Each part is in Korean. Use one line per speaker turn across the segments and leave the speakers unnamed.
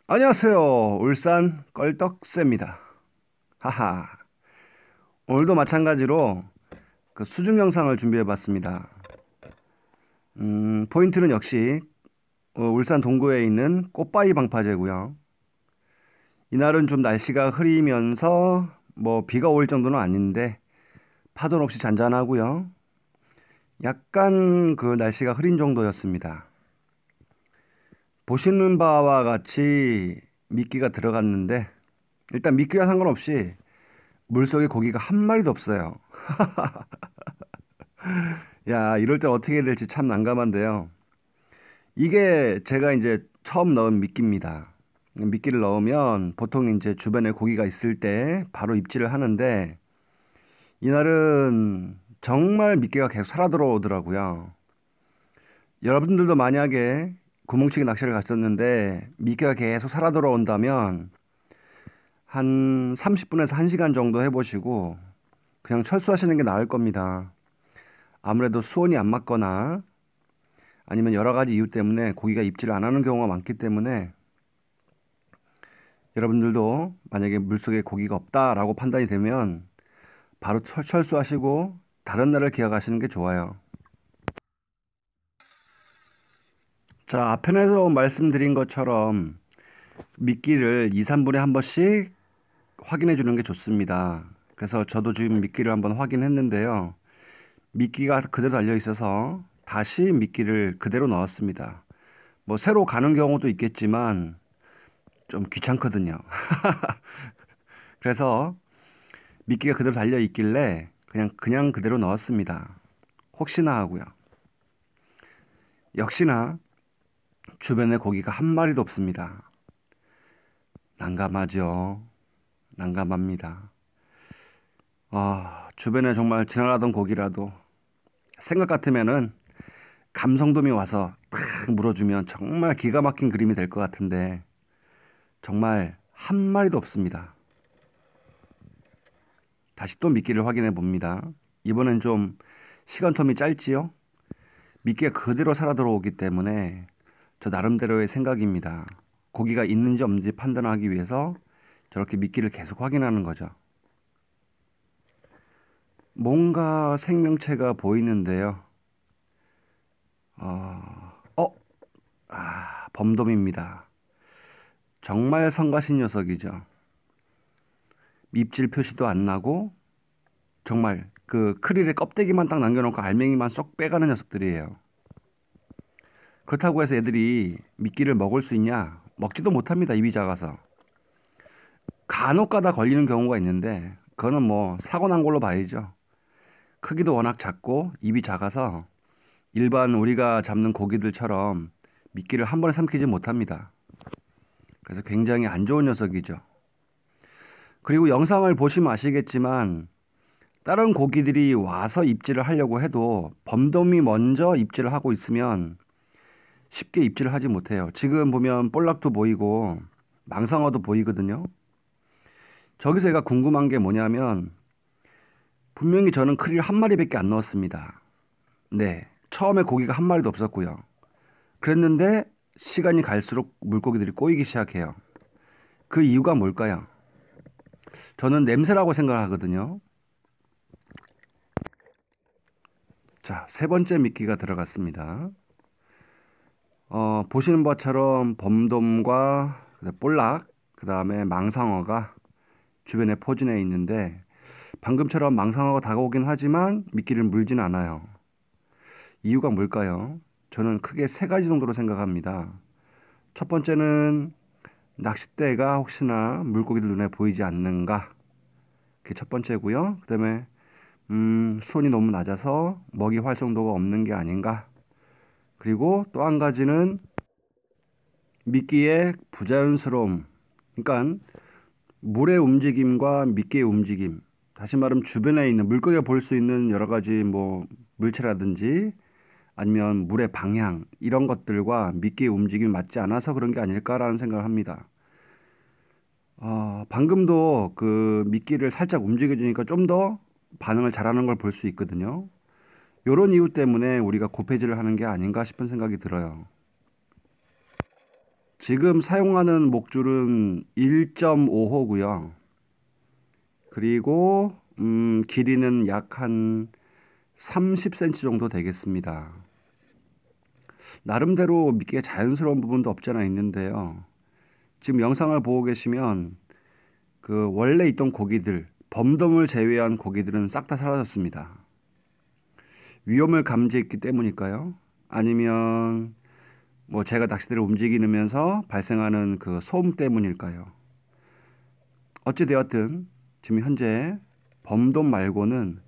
안녕하세요. 울산 껄떡새입니다. 하하. 오늘도 마찬가지로 그 수중 영상을 준비해 봤습니다. 포인트는 역시 울산 동구에 있는 꽃바위 방파제고요. 이날은 좀 날씨가 흐리면서 뭐 비가 올 정도는 아닌데 파도는 없이 잔잔하고요. 약간 그 날씨가 흐린 정도였습니다. 보시는 바와 같이 미끼가 들어갔는데 일단 미끼와 상관없이 물속에 고기가 한 마리도 없어요. 야, 이럴 때 어떻게 해야 될지 참 난감한데요. 이게 제가 이제 처음 넣은 미끼입니다. 미끼를 넣으면 보통 이제 주변에 고기가 있을 때 바로 입질을 하는데 이날은 정말 미끼가 계속 살아 들어오더라고요. 여러분들도 만약에 구멍치기 낚시를 갔었는데 미끼가 계속 살아 들어온다면 한 30분에서 1시간 정도 해보시고 그냥 철수하시는 게 나을 겁니다. 아무래도 수온이 안 맞거나 아니면 여러 가지 이유 때문에 고기가 입질을 안 하는 경우가 많기 때문에 여러분들도 만약에 물속에 고기가 없다라고 판단이 되면 바로 철수하시고 다른 날을 기약하시는 게 좋아요. 자, 앞편에서 말씀드린 것처럼 미끼를 2, 3분에 한 번씩 확인해 주는 게 좋습니다. 그래서 저도 지금 미끼를 한번 확인했는데요. 미끼가 그대로 달려 있어서 다시 미끼를 그대로 넣었습니다. 뭐 새로 가는 경우도 있겠지만 좀 귀찮거든요. 그래서 미끼가 그대로 달려 있길래 그냥 그대로 넣었습니다. 혹시나 하고요. 역시나 주변에 고기가 한 마리도 없습니다. 난감하죠. 난감합니다. 주변에 정말 지나가던 고기라도 생각 같으면은 감성돔이 와서 탁 물어주면 정말 기가 막힌 그림이 될 것 같은데 정말 한 마리도 없습니다. 다시 또 미끼를 확인해 봅니다. 이번엔 좀 시간 텀이 짧지요? 미끼가 그대로 살아 들어오기 때문에 저 나름대로의 생각입니다. 고기가 있는지 없는지 판단하기 위해서 저렇게 미끼를 계속 확인하는 거죠. 뭔가 생명체가 보이는데요. 어, 어, 범돔입니다. 정말 성가신 녀석이죠. 입질 표시도 안 나고 정말 그 크릴의 껍데기만 딱 남겨놓고 알맹이만 쏙 빼가는 녀석들이에요. 그렇다고 해서 애들이 미끼를 먹을 수 있냐? 먹지도 못합니다. 입이 작아서. 간혹 가다 걸리는 경우가 있는데 그거는 뭐 사고 난 걸로 봐야죠. 크기도 워낙 작고 입이 작아서 일반 우리가 잡는 고기들처럼 미끼를 한 번에 삼키지 못합니다. 그래서 굉장히 안 좋은 녀석이죠. 그리고 영상을 보시면 아시겠지만 다른 고기들이 와서 입질을 하려고 해도 범돔이 먼저 입질을 하고 있으면 쉽게 입질을 하지 못해요. 지금 보면 볼락도 보이고 망상어도 보이거든요. 저기서 제가 궁금한 게 뭐냐면 분명히 저는 크릴 한 마리밖에 안 넣었습니다. 네, 처음에 고기가 한 마리도 없었고요. 그랬는데 시간이 갈수록 물고기들이 꼬이기 시작해요. 그 이유가 뭘까요? 저는 냄새라고 생각하거든요. 자, 세 번째 미끼가 들어갔습니다. 보시는 것처럼 범돔과 볼락, 그 다음에 망상어가 주변에 포진해 있는데 방금처럼 망상어가 다가오긴 하지만 미끼를 물진 않아요. 이유가 뭘까요? 저는 크게 세 가지 정도로 생각합니다. 첫 번째는 낚싯대가 혹시나 물고기들 눈에 보이지 않는가? 그게 첫 번째고요. 그다음에 수온이 너무 낮아서 먹이 활성도가 없는 게 아닌가? 그리고 또 한 가지는 미끼의 부자연스러움. 그러니까 물의 움직임과 미끼의 움직임. 다시 말하면 주변에 있는 물고기가 볼 수 있는 여러 가지 뭐 물체라든지 아니면 물의 방향 이런 것들과 미끼의 움직임이 맞지 않아서 그런 게 아닐까라는 생각을 합니다. 방금도 그 미끼를 살짝 움직여주니까 좀 더 반응을 잘하는 걸 볼 수 있거든요. 이런 이유 때문에 우리가 고패질을 하는 게 아닌가 싶은 생각이 들어요. 지금 사용하는 목줄은 1.5호고요. 그리고 길이는 약 한 30cm 정도 되겠습니다. 나름대로 미끼가 자연스러운 부분도 없지 않아 있는데요. 지금 영상을 보고 계시면 그 원래 있던 고기들, 범돔을 제외한 고기들은 싹 다 사라졌습니다. 위험을 감지했기 때문일까요? 아니면 뭐 제가 낚시대를 움직이면서 발생하는 그 소음 때문일까요? 어찌 되었든 지금 현재 범돔 말고는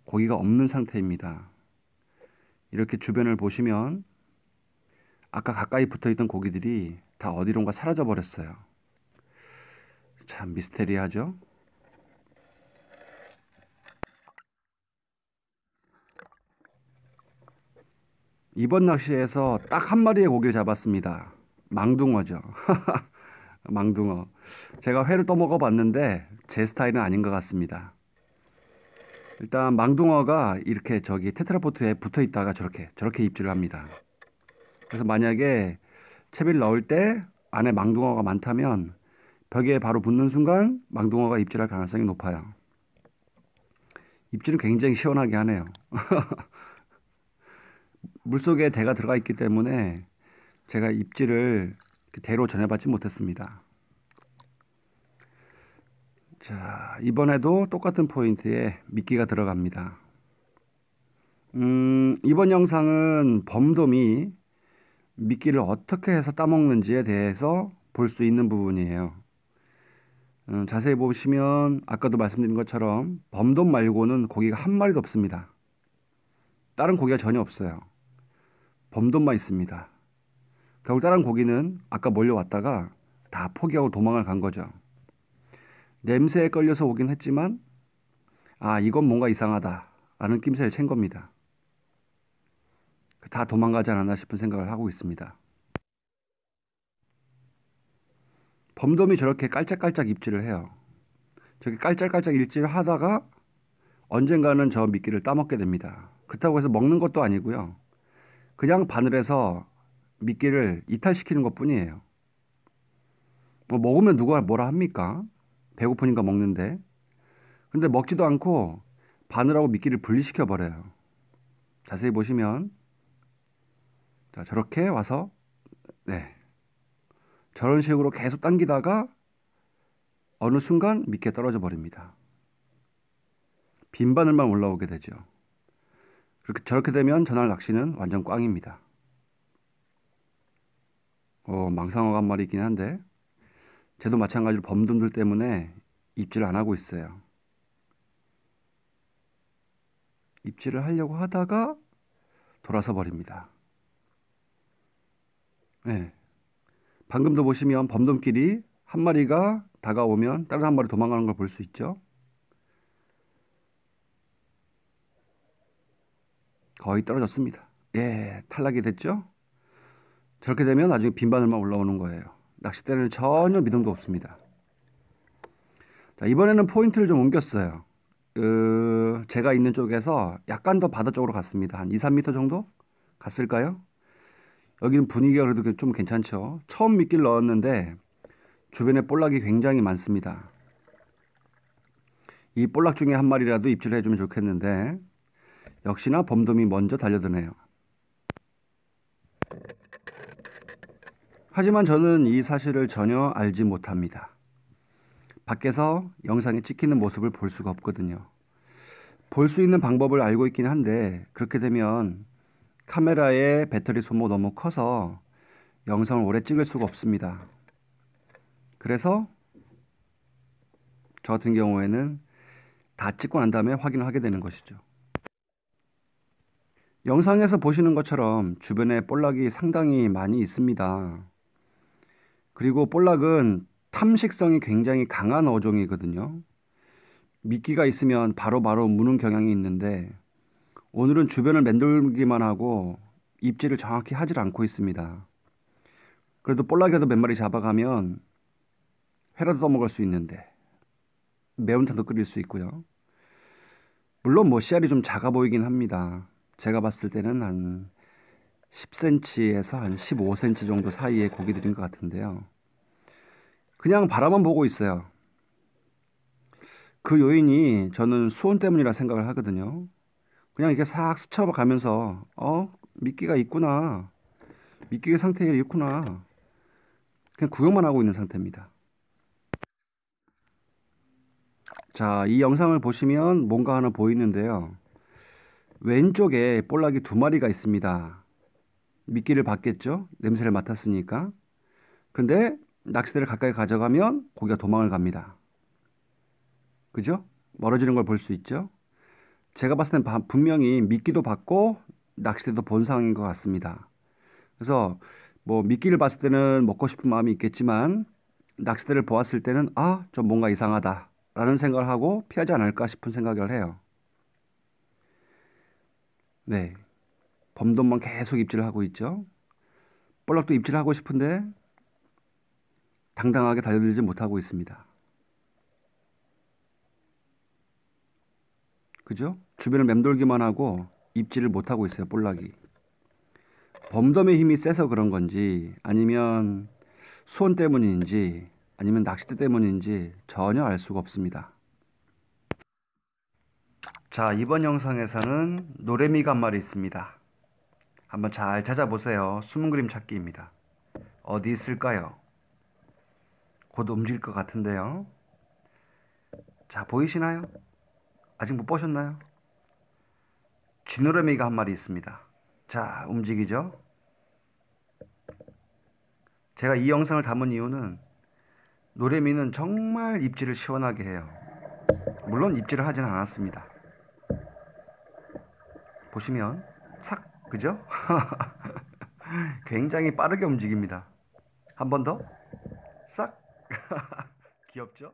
고기가 없는 상태입니다. 이렇게 주변을 보시면 아까 가까이 붙어 있던 고기들이 다 어디론가 사라져 버렸어요. 참 미스테리하죠? 이번 낚시에서 딱 한 마리의 고기를 잡았습니다. 망둥어죠. 망둥어. 제가 회를 떠먹어 봤는데 제 스타일은 아닌 것 같습니다. 일단 망둥어가 이렇게 저기 테트라포트에 붙어 있다가 저렇게 입질을 합니다. 그래서 만약에 채비를 넣을 때 안에 망둥어가 많다면 벽에 바로 붙는 순간 망둥어가 입질할 가능성이 높아요. 입질은 굉장히 시원하게 하네요. 물속에 대가 들어가 있기 때문에 제가 입질을 대로 전해받지 못했습니다. 자, 이번에도 똑같은 포인트에 미끼가 들어갑니다. 이번 영상은 범돔이 미끼를 어떻게 해서 따먹는지에 대해서 볼 수 있는 부분이에요. 자세히 보시면 아까도 말씀드린 것처럼 범돔 말고는 고기가 한 마리도 없습니다. 다른 고기가 전혀 없어요. 범돔만 있습니다. 결국 다른 고기는 아까 몰려왔다가 다 포기하고 도망을 간 거죠. 냄새에 걸려서 오긴 했지만 아 이건 뭔가 이상하다 라는 낌새를 챈 겁니다. 다 도망가지 않았나 싶은 생각을 하고 있습니다. 범돔이 저렇게 깔짝깔짝 입질을 해요. 저렇게 깔짝깔짝 입질을 하다가 언젠가는 저 미끼를 따먹게 됩니다. 그렇다고 해서 먹는 것도 아니고요. 그냥 바늘에서 미끼를 이탈시키는 것뿐이에요. 뭐 먹으면 누가 뭐라 합니까? 배고프니까 먹는데. 근데 먹지도 않고 바늘하고 미끼를 분리시켜 버려요. 자세히 보시면 자, 저렇게 와서 네. 저런 식으로 계속 당기다가 어느 순간 미끼에 떨어져 버립니다. 빈 바늘만 올라오게 되죠. 저렇게 되면 전날 낚시는 완전 꽝입니다. 망상어가 한 마리 있긴 한데 쟤도 마찬가지로 범돔들 때문에 입질을 안 하고 있어요. 입질을 하려고 하다가 돌아서 버립니다. 네. 방금도 보시면 범돔끼리 한 마리가 다가오면 다른 한 마리 도망가는 걸 볼 수 있죠. 거의 떨어졌습니다. 예, 탈락이 됐죠. 저렇게 되면 나중에 빈 바늘만 올라오는 거예요. 낚싯대는 전혀 미동도 없습니다. 자, 이번에는 포인트를 좀 옮겼어요. 제가 있는 쪽에서 약간 더 바다 쪽으로 갔습니다. 한 2, 3m 정도 갔을까요? 여기는 분위기가 그래도 좀 괜찮죠. 처음 미끼를 넣었는데 주변에 볼락이 굉장히 많습니다. 이 볼락 중에 한 마리라도 입질을 해주면 좋겠는데 역시나 범돔이 먼저 달려드네요. 하지만 저는 이 사실을 전혀 알지 못합니다. 밖에서 영상에 찍히는 모습을 볼 수가 없거든요. 볼 수 있는 방법을 알고 있긴 한데 그렇게 되면 카메라의 배터리 소모가 너무 커서 영상을 오래 찍을 수가 없습니다. 그래서 저 같은 경우에는 다 찍고 난 다음에 확인을 하게 되는 것이죠. 영상에서 보시는 것처럼 주변에 볼락이 상당히 많이 있습니다. 그리고 볼락은 탐식성이 굉장히 강한 어종이거든요. 미끼가 있으면 바로바로 무는 경향이 있는데 오늘은 주변을 맴돌기만 하고 입질을 정확히 하질 않고 있습니다. 그래도 볼락이라도 몇 마리 잡아가면 회라도 떠먹을 수 있는데 매운탕도 끓일 수 있고요. 물론 뭐 씨알이 좀 작아 보이긴 합니다. 제가 봤을 때는 한 10cm에서 한 15cm 정도 사이의 고기들인 것 같은데요. 그냥 바라만 보고 있어요. 그 요인이 저는 수온 때문이라 생각을 하거든요. 그냥 이렇게 싹 스쳐가면서 미끼가 있구나. 미끼의 상태에 있구나. 그냥 구경만 하고 있는 상태입니다. 자, 이 영상을 보시면 뭔가 하나 보이는데요. 왼쪽에 볼락이 두 마리가 있습니다. 미끼를 받겠죠? 냄새를 맡았으니까. 근데 낚싯대를 가까이 가져가면 고기가 도망을 갑니다. 그죠? 멀어지는 걸 볼 수 있죠? 제가 봤을 땐 분명히 미끼도 받고 낚싯대도 본 상황인 것 같습니다. 그래서 뭐 미끼를 봤을 때는 먹고 싶은 마음이 있겠지만 낚싯대를 보았을 때는 좀 뭔가 이상하다 라는 생각을 하고 피하지 않을까 싶은 생각을 해요. 네. 범돈만 계속 입질을 하고 있죠. 볼락도 입질을 하고 싶은데 당당하게 달려들지 못하고 있습니다. 그죠? 주변을 맴돌기만 하고 입질을 못하고 있어요, 볼락이. 범덤의 힘이 세서 그런 건지 아니면 수온 때문인지 아니면 낚싯대 때문인지 전혀 알 수가 없습니다. 자, 이번 영상에서는 노래미가 한 마리 있습니다. 한번 잘 찾아보세요. 숨은 그림 찾기입니다. 어디 있을까요? 곧 움직일 것 같은데요. 자, 보이시나요? 아직 못 보셨나요? 쥐노래미가 한 마리 있습니다. 자, 움직이죠? 제가 이 영상을 담은 이유는 노래미는 정말 입질을 시원하게 해요. 물론 입질을 하진 않았습니다. 보시면 삭, 그죠? 굉장히 빠르게 움직입니다. 한 번 더, 싹. 귀엽죠?